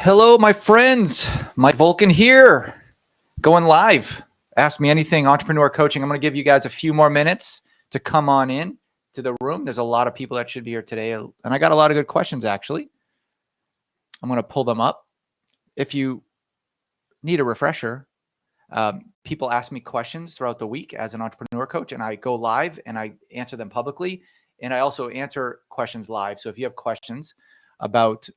Hello, my friends. Mike Vulcan here, going live. Ask me anything entrepreneur coaching. I'm going to give you guys a few more minutes to come on in to the room. There's a lot of people that should be here today, and I got a lot of good questions, actually. I'm going to pull them up. If you need a refresher, people ask me questions throughout the week as an entrepreneur coach, and I go live and I answer them publicly. And I also answer questions live. So if you have questions about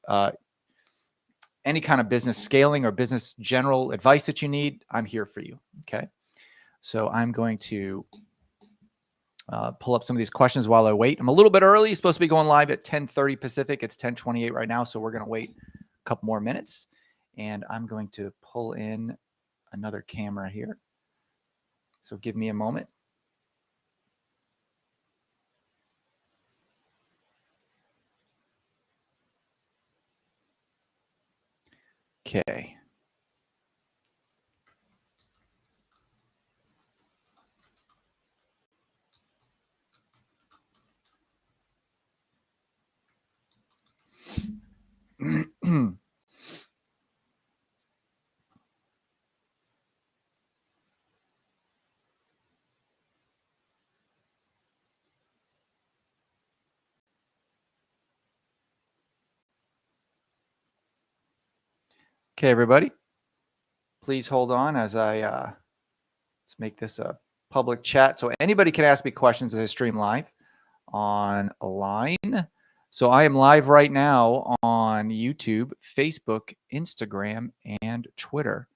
any kind of business scaling or business general advice that you need, I'm here for you. Okay. So I'm going to pull up some of these questions while I wait. I'm a little bit early. It's supposed to be going live at 10:30 Pacific. It's 10:28 right now. So we're going to wait a couple more minutes, and I'm going to pull in another camera here. So give me a moment. Okay. Okay, everybody, please hold on as I let's make this a public chat so anybody can ask me questions as I stream live online. So I am live right now on YouTube, Facebook, Instagram, and Twitter.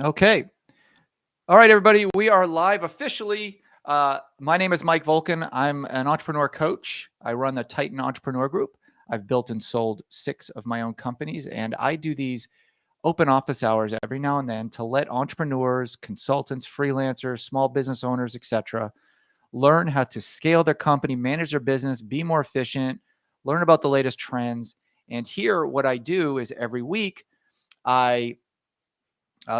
Okay. All right, everybody, we are live officially. My name is Mike Vulcan. I'm an entrepreneur coach. I run the Titan Entrepreneur Group. I've built and sold 6 of my own companies, and I do these open office hours every now and then to let entrepreneurs, consultants, freelancers, small business owners, etc., learn how to scale their company, manage their business, be more efficient, learn about the latest trends. And here, what I do is every week, I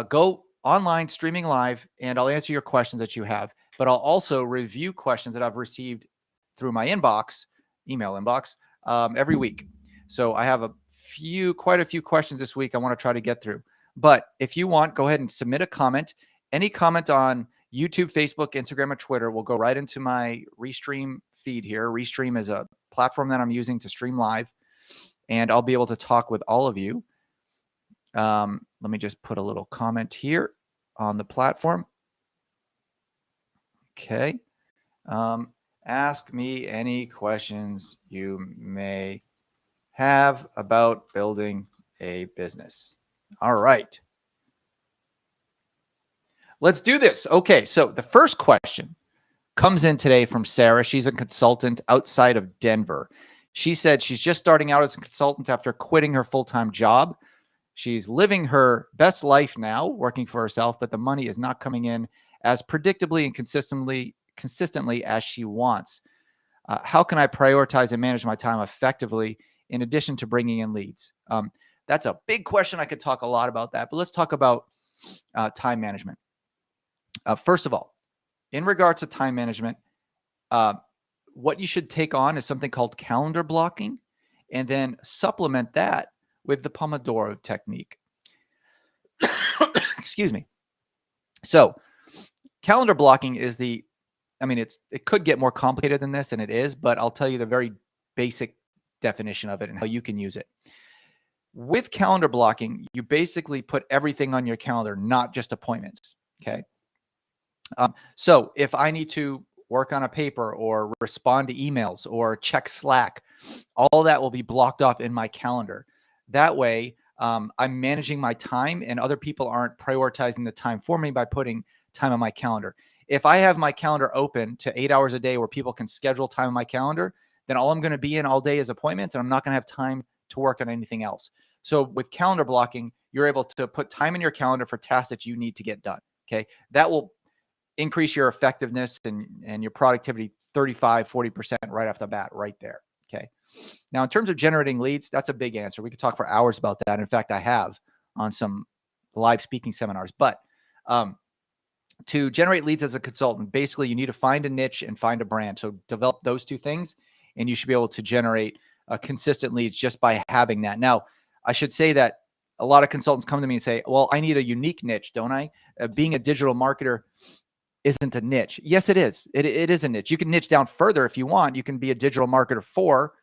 go online, streaming live, and I'll answer your questions that you have. But I'll also review questions that I've received through my inbox, email inbox, every week. So I have quite a few questions this week I want to try to get through. But if you want, go ahead and submit a comment. Any comment on YouTube, Facebook, Instagram, or Twitter will go right into my Restream feed here. Restream is a platform that I'm using to stream live, and I'll be able to talk with all of you. Let me just put a little comment here on the platform. Okay. Ask me any questions you may have about building a business. All right. Let's do this. Okay. So the first question comes in today from Sarah. She's a consultant outside of Denver. She said she's just starting out as a consultant after quitting her full-time job. She's living her best life now, working for herself, but the money is not coming in as predictably and consistently as she wants. How can I prioritize and manage my time effectively in addition to bringing in leads? That's a big question. I could talk a lot about that, but let's talk about time management. First of all, in regards to time management, what you should take on is something called calendar blocking, and then supplement that with the Pomodoro technique. Excuse me. So calendar blocking is it could get more complicated than this, and it is, but I'll tell you the very basic definition of it and how you can use it. With calendar blocking, you basically put everything on your calendar, not just appointments. Okay. So if I need to work on a paper or respond to emails or check Slack, all that will be blocked off in my calendar. That way, I'm managing my time and other people aren't prioritizing the time for me by putting time on my calendar. If I have my calendar open to 8 hours a day where people can schedule time on my calendar, then all I'm going to be in all day is appointments, and I'm not going to have time to work on anything else. So with calendar blocking, you're able to put time in your calendar for tasks that you need to get done. Okay. That will increase your effectiveness and your productivity 35, 40% right off the bat right there. Okay. Now, in terms of generating leads, that's a big answer. We could talk for hours about that. In fact, I have on some live speaking seminars. But to generate leads as a consultant, basically you need to find a niche and find a brand. So develop those two things, and you should be able to generate consistent leads just by having that. Now, I should say that a lot of consultants come to me and say, well, I need a unique niche, don't I? Being a digital marketer isn't a niche. Yes, it is. It is a niche. You can niche down further if you want. You can be a digital marketer for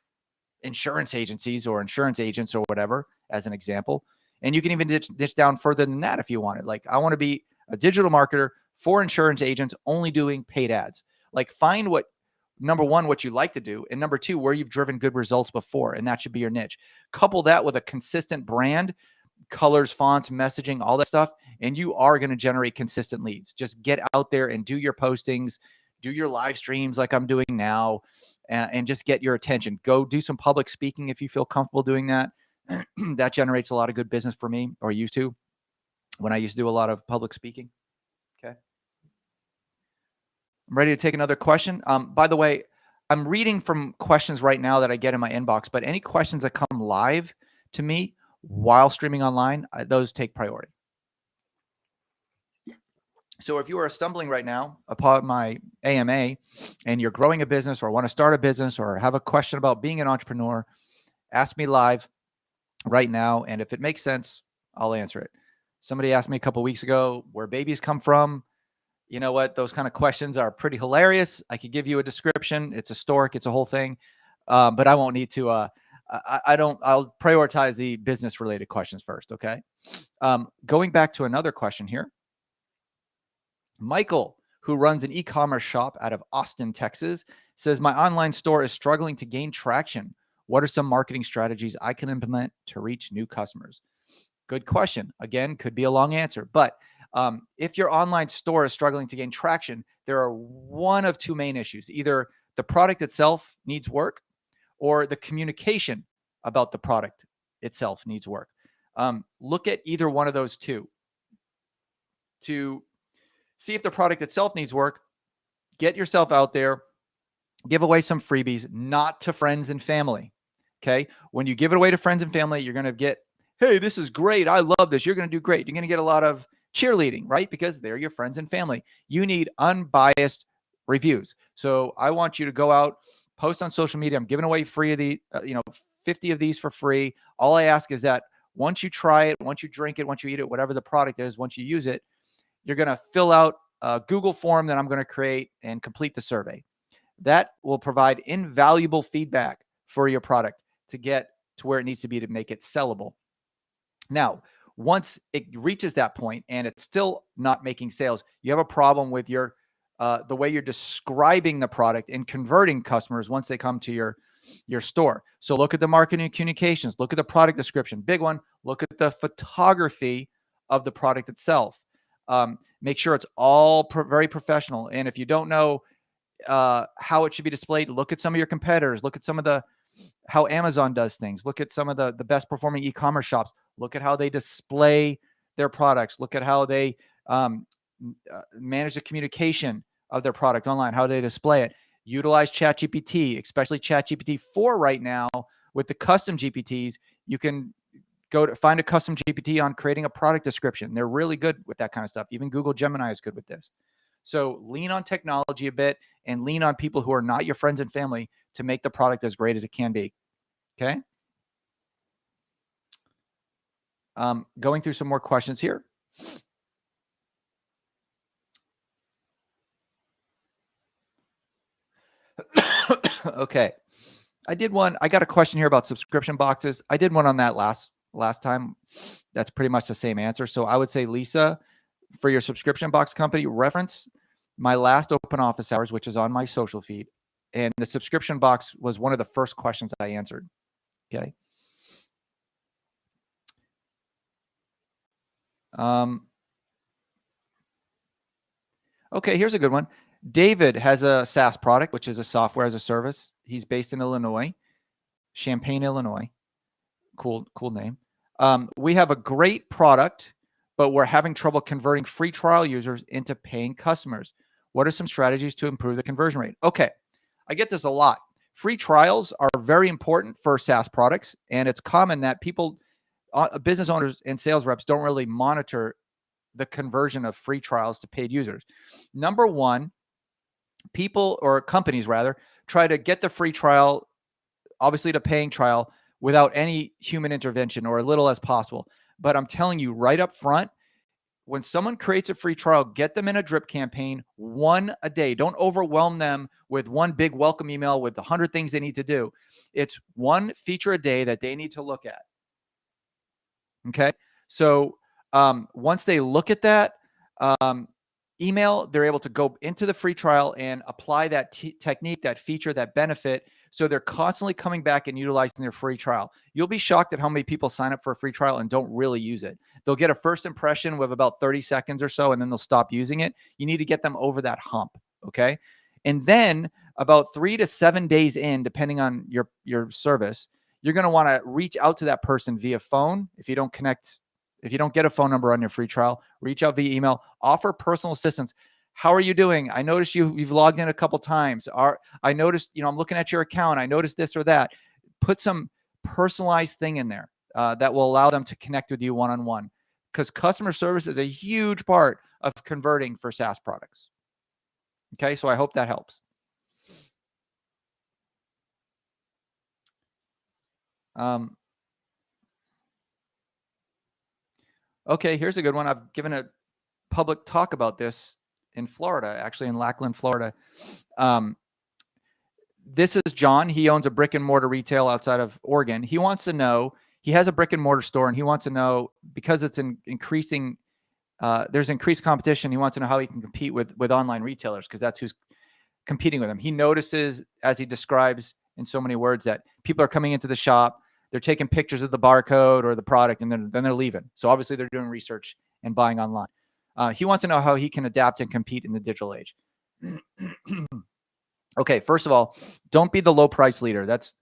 insurance agencies or insurance agents or whatever, as an example. And you can even niche down further than that if you want it. Like, I want to be a digital marketer for insurance agents only doing paid ads. Like, find what, number one, what you like to do, and number two, where you've driven good results before, and that should be your niche. Couple that with a consistent brand, colors, fonts, messaging, all that stuff, and you are going to generate consistent leads. Just get out there and do your postings, do your live streams like I'm doing now, and just get your attention. Go do some public speaking if you feel comfortable doing that. That generates a lot of good business for me, or used to, when I used to do a lot of public speaking. Okay. I'm ready to take another question. By the way, I'm reading from questions right now that I get in my inbox, but any questions that come live to me while streaming online, those take priority. So if you are stumbling right now upon my AMA and you're growing a business or want to start a business or have a question about being an entrepreneur, ask me live right now. And if it makes sense, I'll answer it. Somebody asked me a couple of weeks ago where babies come from. You know what? Those kind of questions are pretty hilarious. I could give you a description. It's a stork. It's a whole thing. But I won't need to. I'll prioritize the business related questions first. Okay. Going back to another question here. Michael, who runs an e-commerce shop out of Austin, Texas, says, my online store is struggling to gain traction. What are some marketing strategies I can implement to reach new customers? Good question. Again, could be a long answer, but if your online store is struggling to gain traction, there are one of two main issues. Either the product itself needs work, or the communication about the product itself needs work. Look at either one of those two to see if the product itself needs work. Get yourself out there, give away some freebies, not to friends and family. Okay. When you give it away to friends and family, you're going to get, hey, this is great. I love this. You're going to do great. You're going to get a lot of cheerleading, right? Because they're your friends and family. You need unbiased reviews. So I want you to go out, post on social media. I'm giving away free of the, 50 of these for free. All I ask is that once you try it, once you drink it, once you eat it, whatever the product is, once you use it, you're going to fill out a Google form that I'm going to create and complete the survey. That will provide invaluable feedback for your product to get to where it needs to be to make it sellable. Now, once it reaches that point and it's still not making sales, you have a problem with your the way you're describing the product and converting customers once they come to your store. So look at the marketing communications, look at the product description, big one, look at the photography of the product itself. Make sure it's all very professional. And if you don't know how it should be displayed, look at some of your competitors, look at some of how Amazon does things, look at some of the best performing e-commerce shops, look at how they display their products, look at how they manage the communication of their product online, how they display it. Utilize ChatGPT, especially ChatGPT 4 right now with the custom GPTs. You can go to find a custom GPT on creating a product description. They're really good with that kind of stuff. Even Google Gemini is good with this. So lean on technology a bit and lean on people who are not your friends and family to make the product as great as it can be. Okay. Going through some more questions here. Okay. I got a question here about subscription boxes. I did one on that last time. That's pretty much the same answer. So I would say, Lisa, for your subscription box company, reference my last open office hours, which is on my social feed. And the subscription box was one of the first questions I answered. Okay. Okay, here's a good one. David has a SaaS product, which is a software as a service. He's based in Illinois, Champaign, Illinois. Cool name. We have a great product, but we're having trouble converting free trial users into paying customers. What are some strategies to improve the conversion rate? Okay, I get this a lot. Free trials are very important for SaaS products, and it's common that people, business owners and sales reps don't really monitor the conversion of free trials to paid users. Number one, people or companies rather try to get the free trial, obviously to paying trial, without any human intervention or as little as possible. But I'm telling you right up front, when someone creates a free trial, get them in a drip campaign, one a day. Don't overwhelm them with one big welcome email with 100 things they need to do. It's one feature a day that they need to look at. Okay. So once they look at that email, they're able to go into the free trial and apply that technique, that feature, that benefit. So they're constantly coming back and utilizing their free trial. You'll be shocked at how many people sign up for a free trial and don't really use it. They'll get a first impression with about 30 seconds or so, and then they'll stop using it. You need to get them over that hump. Okay. And then about 3 to 7 days in, depending on your service, you're going to want to reach out to that person via phone. If you don't get a phone number on your free trial, reach out via email, offer personal assistance. How are you doing? I noticed you've logged in a couple times. I noticed, I'm looking at your account. I noticed this or that. Put some personalized thing in there that will allow them to connect with you one-on-one, because customer service is a huge part of converting for SaaS products. Okay, so I hope that helps. Okay, here's a good one. I've given a public talk about this in Florida, actually in Lackland, Florida. This is John. He owns a brick and mortar retail outside of Oregon. He wants to know, he has a brick and mortar store, and he wants to know, because it's increasing, there's increased competition. He wants to know how he can compete with online retailers, because that's who's competing with him. He notices, as he describes in so many words, that people are coming into the shop, they're taking pictures of the barcode or the product, and then they're leaving. So obviously they're doing research and buying online. He wants to know how he can adapt and compete in the digital age. Okay, first of all, don't be the low price leader. That's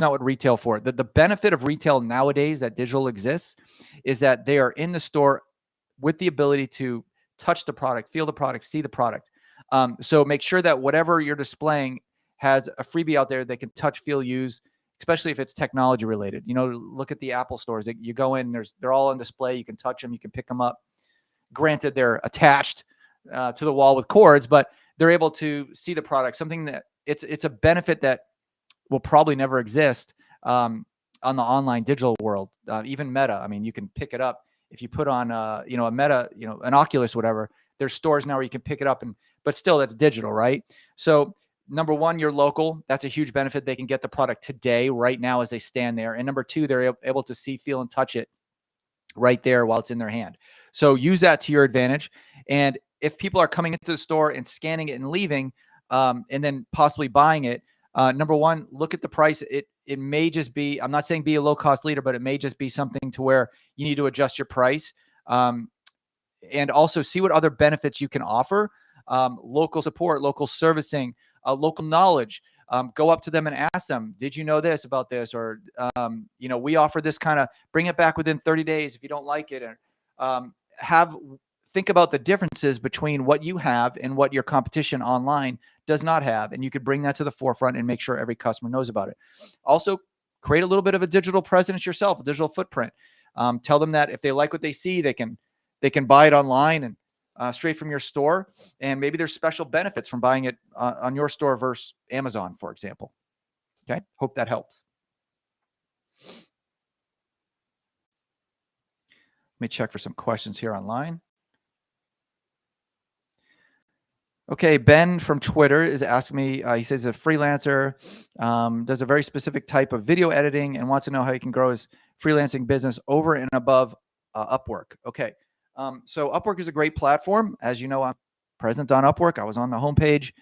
not what retail for. The benefit of retail nowadays that digital exists is that they are in the store with the ability to touch the product, feel the product, see the product. So make sure that whatever you're displaying has a freebie out there they can touch, feel, use, especially if it's technology related. Look at the Apple stores. You go in, they're all on display. You can touch them, you can pick them up. Granted, they're attached to the wall with cords, but they're able to see the product. Something that it's a benefit that will probably never exist on the online digital world. Even Meta, I mean, you can pick it up if you put on a Meta, an Oculus, whatever. There's stores now where you can pick it up, but still that's digital, right? So number one, you're local. That's a huge benefit. They can get the product today, right now, as they stand there. And number two, they're able to see, feel, and touch it right there while it's in their hand. So use that to your advantage. And if people are coming into the store and scanning it and leaving, and then possibly buying it, number one, look at the price. It may just be, I'm not saying be a low cost leader, but it may just be something to where you need to adjust your price. And also see what other benefits you can offer. Local support, local servicing, local knowledge. Go up to them and ask them, did you know this about this? Or, we offer this kind of, bring it back within 30 days if you don't like it. And think about the differences between what you have and what your competition online does not have. And you could bring that to the forefront and make sure every customer knows about it. Also, create a little bit of a digital presence yourself, a digital footprint. Tell them that if they like what they see, they can buy it online and straight from your store. And maybe there's special benefits from buying it on your store versus Amazon, for example. Okay. Hope that helps. Let me check for some questions here online. Okay, Ben from Twitter is asking me, he says a freelancer, does a very specific type of video editing and wants to know how he can grow his freelancing business over and above Upwork. Okay, so Upwork is a great platform. As you know, I'm present on Upwork. I was on the homepage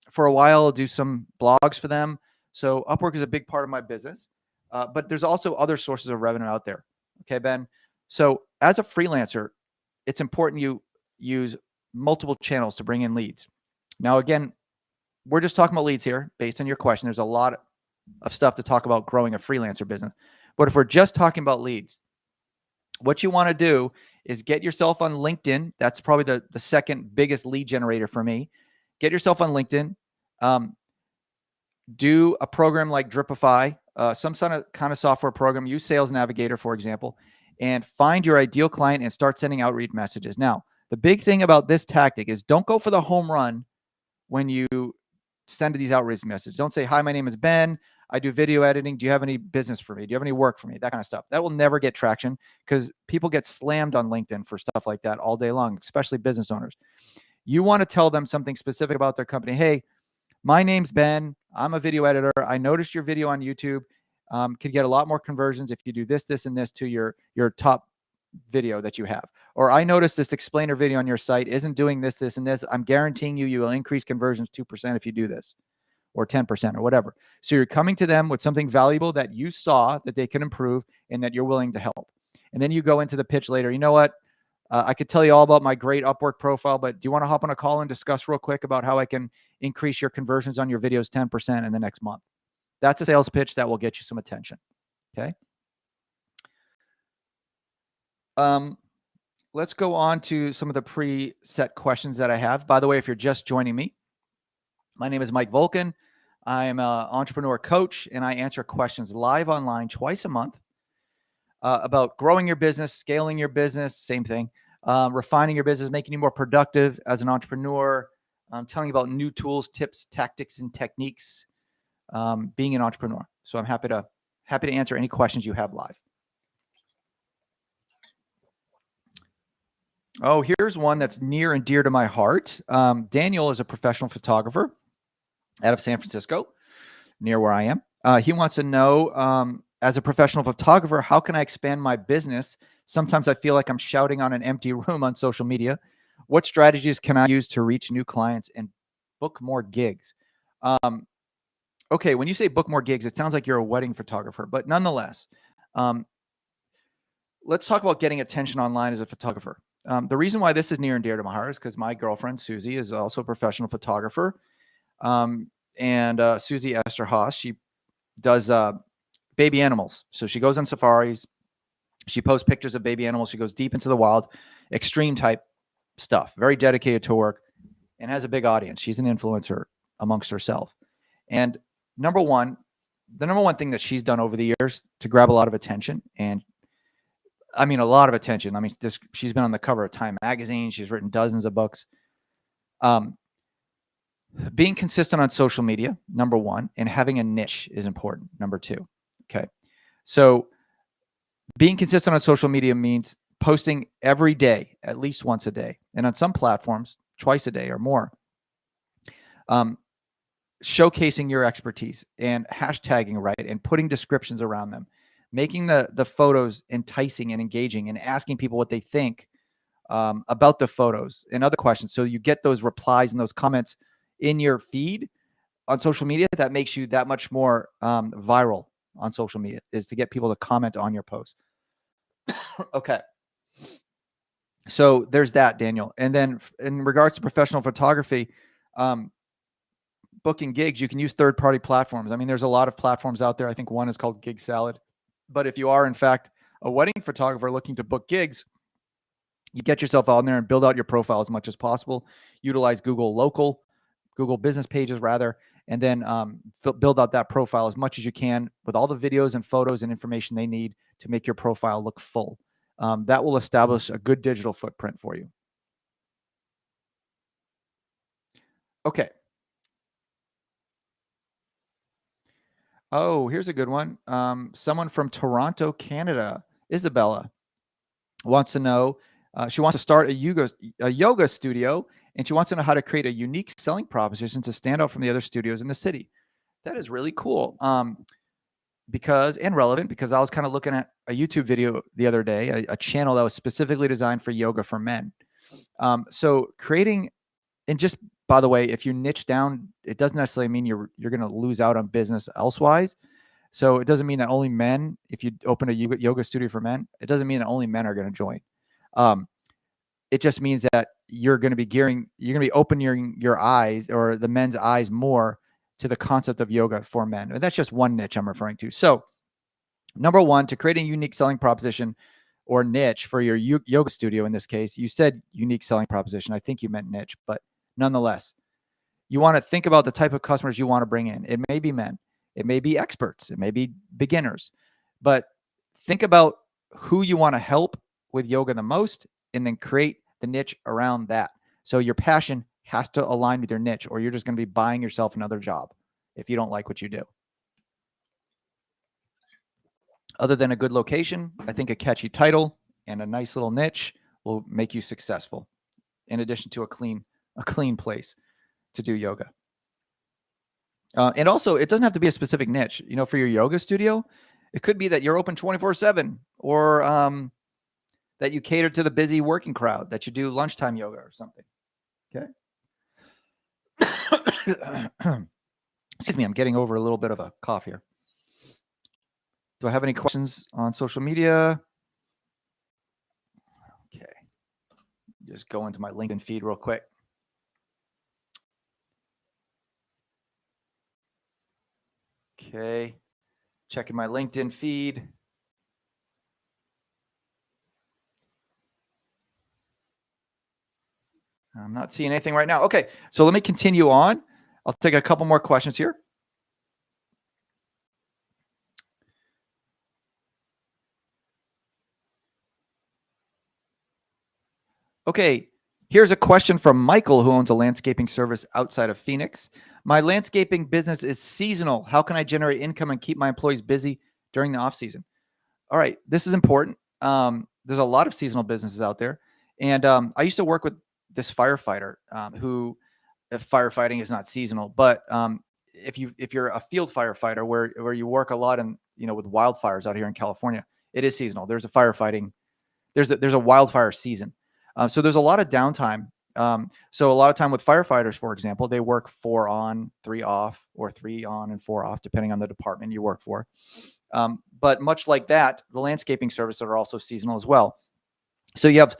for a while, do some blogs for them. So Upwork is a big part of my business, but there's also other sources of revenue out there. Okay, Ben. So as a freelancer, it's important you use multiple channels to bring in leads. Now, again, we're just talking about leads here based on your question. There's a lot of stuff to talk about growing a freelancer business. But if we're just talking about leads, what you want to do is get yourself on LinkedIn. That's probably the second biggest lead generator for me. Get yourself on LinkedIn. do a program like Dripify, some kind of software program. Use Sales Navigator, for example, and find your ideal client and start sending outreach messages. Now, the big thing about this tactic is don't go for the home run when you send these outreach messages. Don't say, "Hi, my name is Ben. I do video editing. Do you have any business for me? Do you have any work for me?" That kind of stuff. That will never get traction because people get slammed on LinkedIn for stuff like that all day long, especially business owners. You want to tell them something specific about their company. Hey, my name's Ben. I'm a video editor. I noticed your video on YouTube could get a lot more conversions if you do this, this, and this to your top video that you have. Or I noticed this explainer video on your site isn't doing this, this, and this. I'm guaranteeing you will increase conversions 2% if you do this, or 10% or whatever. So you're coming to them with something valuable that you saw that they can improve and that you're willing to help. And then you go into the pitch later. You know what? I could tell you all about my great Upwork profile, but do you want to hop on a call and discuss real quick about how I can increase your conversions on your videos 10% in the next month? That's a sales pitch that will get you some attention. Okay. Let's go on to some of the preset questions that I have. By the way, if you're just joining me, my name is Mike Volkan. I am an entrepreneur coach, and I answer questions live online twice a month about growing your business, scaling your business, same thing, refining your business, making you more productive as an entrepreneur, telling you about new tools, tips, tactics, and techniques, being an entrepreneur. So I'm happy to answer any questions you have live. Oh, here's one that's near and dear to my heart. Daniel is a professional photographer out of San Francisco, near where I am. He wants to know, as a professional photographer, how can I expand my business? Sometimes I feel like I'm shouting on an empty room on social media. What strategies can I use to reach new clients and book more gigs? Okay, when you say book more gigs, it sounds like you're a wedding photographer, but nonetheless, let's talk about getting attention online as a photographer. The reason why this is near and dear to my heart is because my girlfriend, Susie, is also a professional photographer. Susie Esther Haas, she does baby animals. So she goes on safaris. She posts pictures of baby animals. She goes deep into the wild, extreme type stuff, very dedicated to her work, and has a big audience. She's an influencer amongst herself. And the number one thing that she's done over the years to grab a lot of attention, and I mean, a lot of attention. I mean, she's been on the cover of Time magazine. She's written dozens of books. Being consistent on social media, number one, and having a niche is important, number two. Okay. So being consistent on social media means posting every day, at least once a day. And on some platforms, twice a day or more. Showcasing your expertise and hashtagging right and putting descriptions around them. Making the photos enticing and engaging and asking people what they think about the photos and other questions. So you get those replies and those comments in your feed on social media. That makes you that much more viral on social media, is to get people to comment on your post. Okay. So there's that, Daniel. And then in regards to professional photography, booking gigs, you can use third-party platforms. I mean, there's a lot of platforms out there. I think one is called Gig Salad. But if you are, in fact, a wedding photographer looking to book gigs, you get yourself out there and build out your profile as much as possible. Utilize Google business pages rather, and then build out that profile as much as you can with all the videos and photos and information they need to make your profile look full. That will establish a good digital footprint for you. Okay. Oh, here's a good one. Someone from Toronto, Canada, Isabella, wants to know, she wants to start a yoga studio, and she wants to know how to create a unique selling proposition to stand out from the other studios in the city. That is really cool. And relevant, because I was kind of looking at a YouTube video the other day, a channel that was specifically designed for yoga for men. So creating, and just by the way, if you niche down, it doesn't necessarily mean you're going to lose out on business elsewise. So it doesn't mean that only men, if you open a yoga studio for men, it doesn't mean that only men are going to join. It just means that you're going to be opening your eyes, or the men's eyes, more to the concept of yoga for men. And that's just one niche I'm referring to. So number one, to create a unique selling proposition or niche for your yoga studio, in this case, you said unique selling proposition. I think you meant niche, but nonetheless, you want to think about the type of customers you want to bring in. It may be men, it may be experts, it may be beginners, but think about who you want to help with yoga the most, and then create the niche around that. So your passion has to align with your niche, or you're just going to be buying yourself another job if you don't like what you do. Other than a good location, I think a catchy title and a nice little niche will make you successful, in addition to a clean place to do yoga. And also, it doesn't have to be a specific niche. For your yoga studio, it could be that you're open 24/7, or that you cater to the busy working crowd, that you do lunchtime yoga or something. Okay. Excuse me, I'm getting over a little bit of a cough here. Do I have any questions on social media? Okay. Just go into my LinkedIn feed real quick. Okay. Checking my LinkedIn feed. I'm not seeing anything right now. Okay. So let me continue on. I'll take a couple more questions here. Okay, here's a question from Michael, who owns a landscaping service outside of Phoenix. My landscaping business is seasonal. How can I generate income and keep my employees busy during the off season? All right, this is important. There's a lot of seasonal businesses out there, and I used to work with this firefighter who, if firefighting is not seasonal, but if you're a field firefighter where you work a lot in with wildfires out here in California, it is seasonal. There's a wildfire season. So there's a lot of downtime. So a lot of time with firefighters, for example, they work 4 on, 3 off, or 3 on and 4 off, depending on the department you work for. But much like that, the landscaping services are also seasonal as well. So you have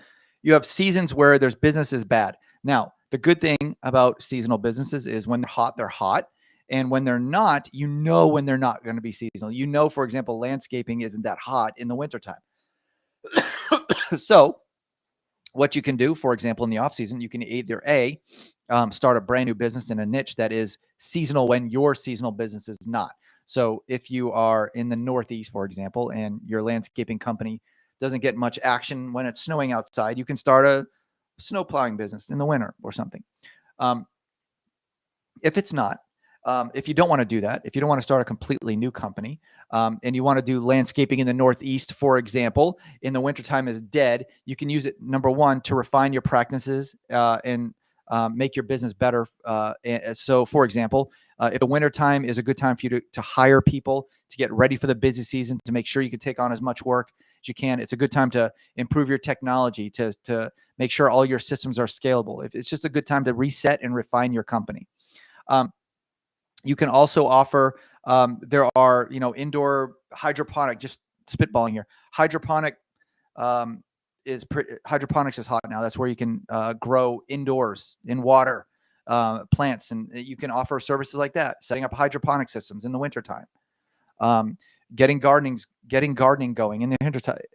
seasons where there's business is bad. Now, the good thing about seasonal businesses is when they're hot, they're hot. And when they're not, when they're not going to be seasonal. For example, landscaping isn't that hot in the wintertime. So what you can do, for example, in the off season, you can either start a brand new business in a niche that is seasonal when your seasonal business is not. So if you are in the Northeast, for example, and your landscaping company doesn't get much action when it's snowing outside, you can start a snow plowing business in the winter or something. If it's not, if you don't want to do that, if you don't want to start a completely new company, and you want to do landscaping in the Northeast, for example, in the wintertime is dead, you can use it, number one, to refine your practices and make your business better. So, for example, if the wintertime is a good time for you to hire people to get ready for the busy season, to make sure you can take on as much work as you can, it's a good time to improve your technology, to make sure all your systems are scalable. It's just a good time to reset and refine your company. You can also offer, there are, indoor hydroponic, just spitballing here. Hydroponics is hot now. That's where you can grow indoors in water plants. And you can offer services like that, setting up hydroponic systems in the wintertime, getting gardening going in the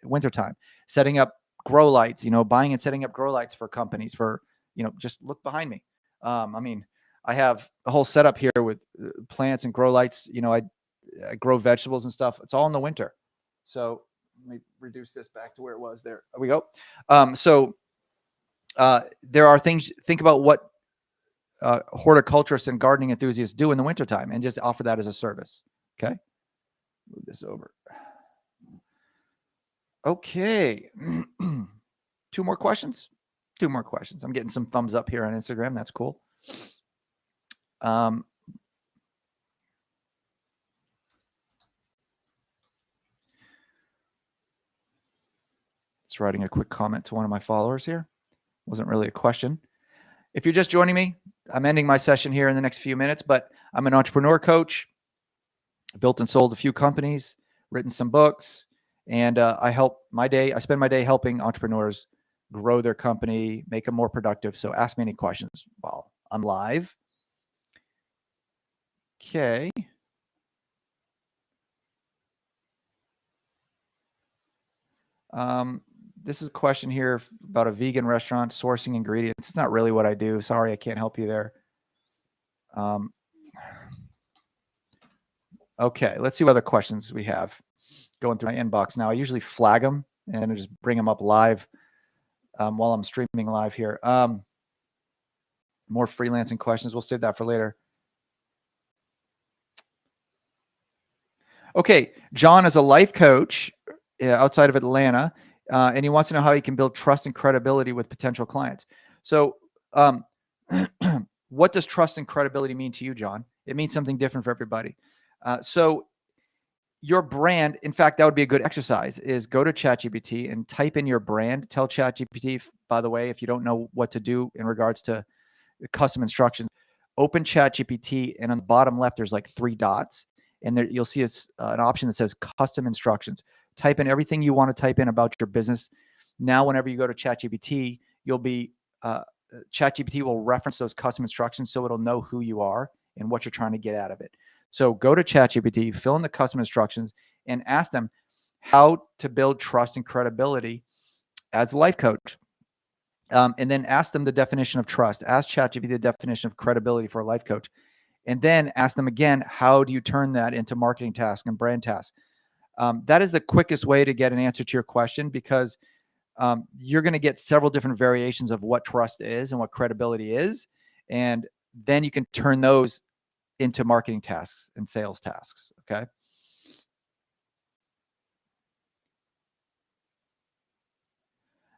wintertime, setting up grow lights, buying and setting up grow lights for companies just look behind me. I have a whole setup here with plants and grow lights. I grow vegetables and stuff. It's all in the winter. So let me reduce this back to where it was. There we go. There are things, think about what horticulturists and gardening enthusiasts do in the wintertime and just offer that as a service. Okay. Move this over. Okay. 2 more questions. I'm getting some thumbs up here on Instagram. That's cool. Just writing a quick comment to one of my followers here. Wasn't really a question. If you're just joining me, I'm ending my session here in the next few minutes, but I'm an entrepreneur coach. I built and sold a few companies, written some books, and I spend my day helping entrepreneurs grow their company, make them more productive. So ask me any questions while I'm live. Okay. This is a question here about a vegan restaurant sourcing ingredients. It's not really what I do. Sorry, I can't help you there. Okay, let's see what other questions we have going through my inbox now. I usually flag them and I just bring them up live while I'm streaming live here. More freelancing questions. We'll save that for later. Okay, John is a life coach outside of Atlanta, and he wants to know how he can build trust and credibility with potential clients. So, what does trust and credibility mean to you, John? It means something different for everybody. So your brand, in fact, that would be a good exercise, is go to ChatGPT and type in your brand. Tell ChatGPT, by the way, if you don't know what to do in regards to custom instructions, open ChatGPT, and on the bottom left, there's like 3 dots. And there you'll see an option that says custom instructions. Type in everything you want to type in about your business. Now, whenever you go to ChatGPT, ChatGPT will reference those custom instructions so it'll know who you are and what you're trying to get out of it. So go to ChatGPT, fill in the custom instructions, and ask them how to build trust and credibility as a life coach. And then ask them the definition of trust. Ask ChatGPT the definition of credibility for a life coach. And then ask them again, how do you turn that into marketing tasks and brand tasks? That is the quickest way to get an answer to your question, because you're going to get several different variations of what trust is and what credibility is. And then you can turn those into marketing tasks and sales tasks. Okay.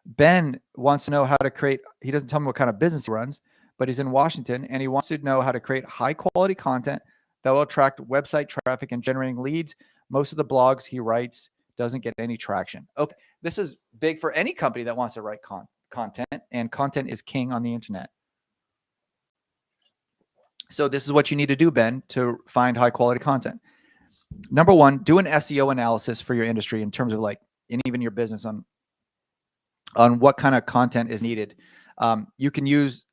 Ben wants to know how to create, he doesn't tell me what kind of business he runs, but he's in Washington and he wants to know how to create high quality content that will attract website traffic and generating leads. Most of the blogs he writes doesn't get any traction. Okay. This is big for any company that wants to write content, and content is king on the internet. So this is what you need to do, Ben, to find high quality content. Number one, do an SEO analysis for your industry in terms of like, and even your business on what kind of content is needed. You can use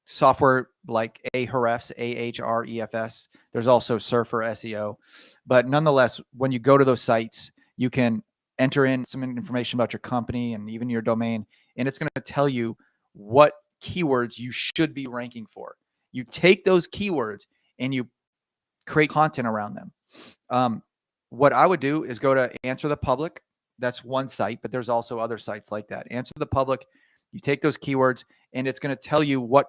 software like Ahrefs. There's also Surfer SEO. But nonetheless, when you go to those sites, you can enter in some information about your company and even your domain, and it's going to tell you what keywords you should be ranking for. You take those keywords and you create content around them. What I would do is go to Answer the Public. That's one site, but there's also other sites like that. Answer the Public. You take those keywords and it's going to tell you what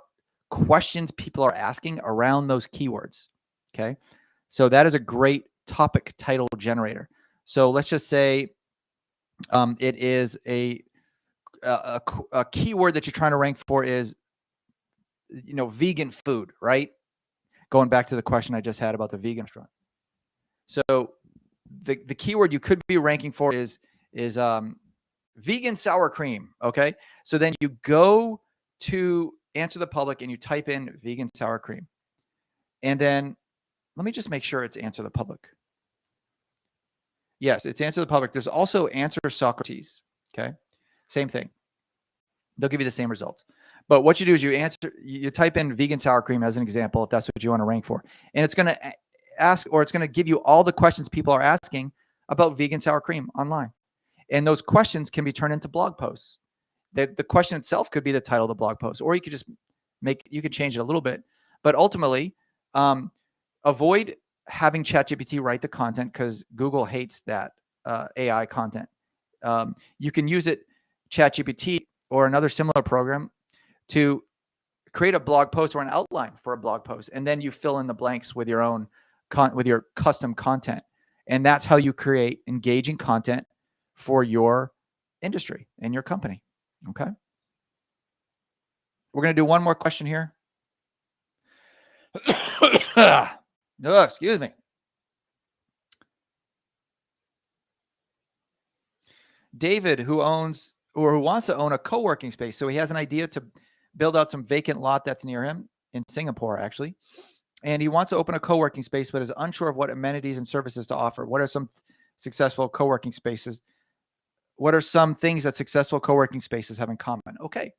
questions people are asking around those keywords. Okay. So that is a great topic title generator. So let's just say it is a keyword that you're trying to rank for is, vegan food, right? Going back to the question I just had about the vegan restaurant. So the keyword you could be ranking for is vegan sour cream. Okay. So then you go to Answer the Public and you type in vegan sour cream. And then let me just make sure it's Answer the Public. Yes, it's Answer the Public. There's also Answer Socrates. Okay. Same thing. They'll give you the same results. But what you do is you type in vegan sour cream as an example, if that's what you want to rank for. And it's going to ask, or it's going to give you all the questions people are asking about vegan sour cream online. And those questions can be turned into blog posts. The question itself could be the title of the blog post, or you could just you could change it a little bit. But ultimately, avoid having ChatGPT write the content, because Google hates that AI content. You can use ChatGPT or another similar program, to create a blog post or an outline for a blog post, and then you fill in the blanks with your own with your custom content. And that's how you create engaging content for your industry and your company. Okay. We're going to do one more question here. Oh, excuse me. David, who wants to own a co-working space. So he has an idea to build out some vacant lot that's near him in Singapore, actually. And he wants to open a co-working space, but is unsure of what amenities and services to offer. What are some successful co-working spaces? What are some things that successful co-working spaces have in common? Okay.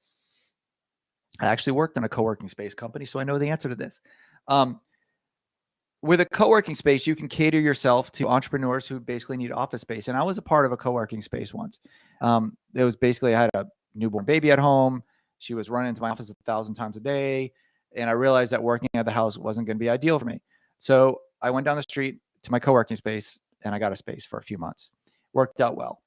I actually worked in a co-working space company, so I know the answer to this. With a co-working space, you can cater yourself to entrepreneurs who basically need office space. And I was a part of a co-working space once. It was basically, I had a newborn baby at home. She was running into my office 1,000 times a day. And I realized that working at the house wasn't going to be ideal for me. So I went down the street to my co-working space and I got a space for a few months. Worked out well.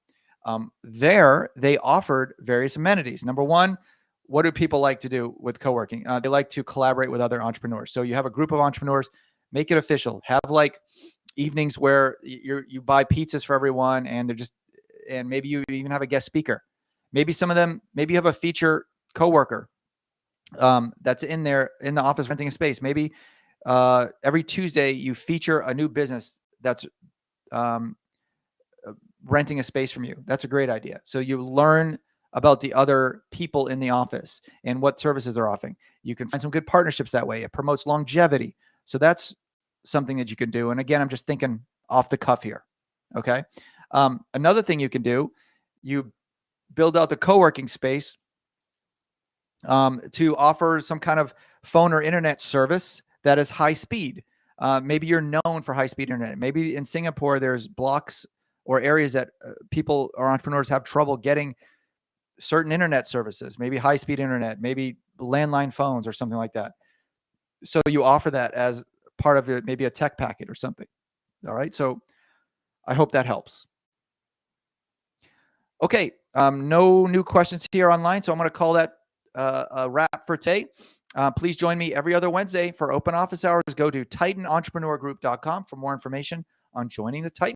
There, they offered various amenities. Number one, what do people like to do with co-working? They like to collaborate with other entrepreneurs. So you have a group of entrepreneurs, make it official. Have like evenings where you buy pizzas for everyone, and maybe you even have a guest speaker. Maybe some of them, maybe you have a feature coworker that's in there in the office renting a space. Maybe every Tuesday you feature a new business that's renting a space from you. That's a great idea. So you learn about the other people in the office and what services they're offering. You can find some good partnerships that way. It promotes longevity. So that's something that you can do. And again, I'm just thinking off the cuff here. Okay. Another thing you can do, you build out the co-working space to offer some kind of phone or internet service that is high speed. Maybe you're known for high speed internet. Maybe in Singapore, there's blocks or areas that people or entrepreneurs have trouble getting certain internet services, maybe high speed internet, maybe landline phones or something like that. So you offer that as part of it, maybe a tech packet or something. All right. So I hope that helps. Okay. No new questions here online. So I'm going to call that a wrap for today. Please join me every other Wednesday for open office hours. Go to titanentrepreneurgroup.com for more information on joining the Titan